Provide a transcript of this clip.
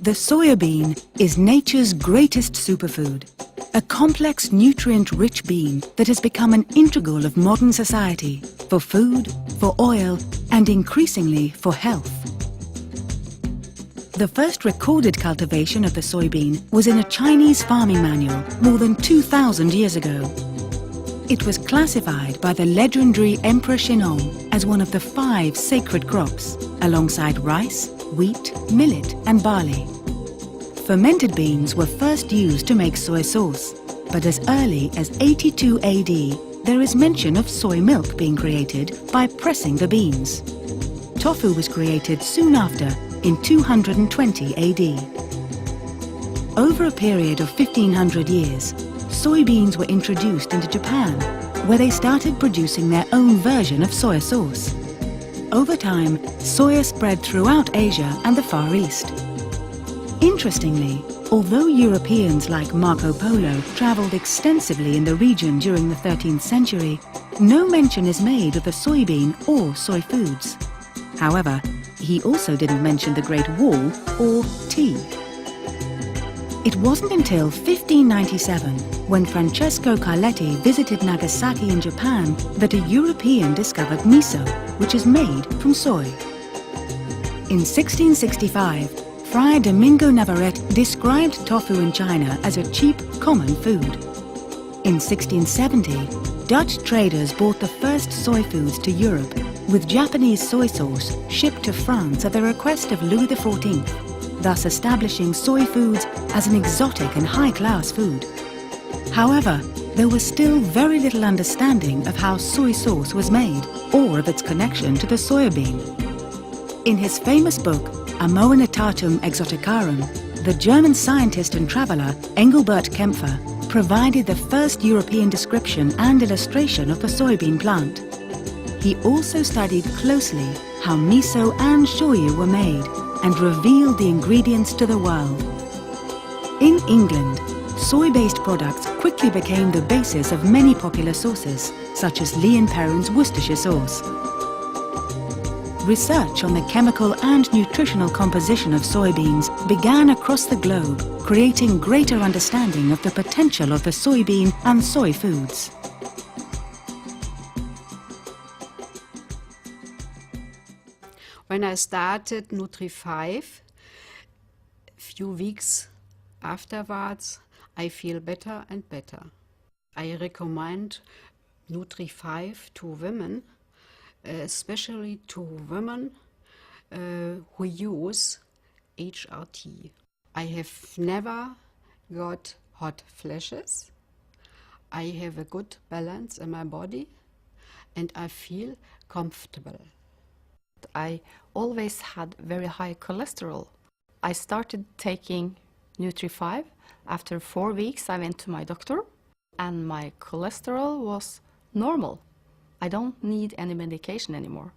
The soya bean is nature's greatest superfood, a complex nutrient-rich bean that has become an integral of modern society for food, for oil, and increasingly for health. The first recorded cultivation of the soybean was in a Chinese farming manual more than 2,000 years ago. It was classified by the legendary Emperor Shennong as one of the 5 sacred crops, alongside rice, wheat, millet and barley. Fermented beans were first used to make soy sauce, but as early as 82 AD, there is mention of soy milk being created by pressing the beans. Tofu was created soon after, in 220 AD. Over a period of 1500 years, soybeans were introduced into Japan, where they started producing their own version of soy sauce. Over time, soya spread throughout Asia and the Far East. Interestingly, although Europeans like Marco Polo travelled extensively in the region during the 13th century, no mention is made of the soybean or soy foods. However, he also didn't mention the Great Wall or tea. It wasn't until 1597, when Francesco Carletti visited Nagasaki in Japan, that a European discovered miso, which is made from soy. In 1665, Friar Domingo Navarrete described tofu in China as a cheap, common food. In 1670, Dutch traders brought the first soy foods to Europe, with Japanese soy sauce shipped to France at the request of Louis XIV, thus establishing soy foods as an exotic and high-class food. However, there was still very little understanding of how soy sauce was made, or of its connection to the soya bean. In his famous book, Amoenitatum Exoticarum, the German scientist and traveller Engelbert Kempfer provided the first European description and illustration of the soybean plant. He also studied closely how miso and shoyu were made and revealed the ingredients to the world. In England, soy-based products quickly became the basis of many popular sauces, such as Lee & Perrins Worcestershire sauce. Research on the chemical and nutritional composition of soybeans began across the globe, creating greater understanding of the potential of the soybean and soy foods. When I started Nutri5, few weeks afterwards, I feel better and better. I recommend Nutri5 to women, especially to women who use HRT. I have never got hot flashes. I have a good balance in my body and I feel comfortable. I always had very high cholesterol. I started taking Nutri5. After 4 weeks I went to my doctor and my cholesterol was normal. I don't need any medication anymore.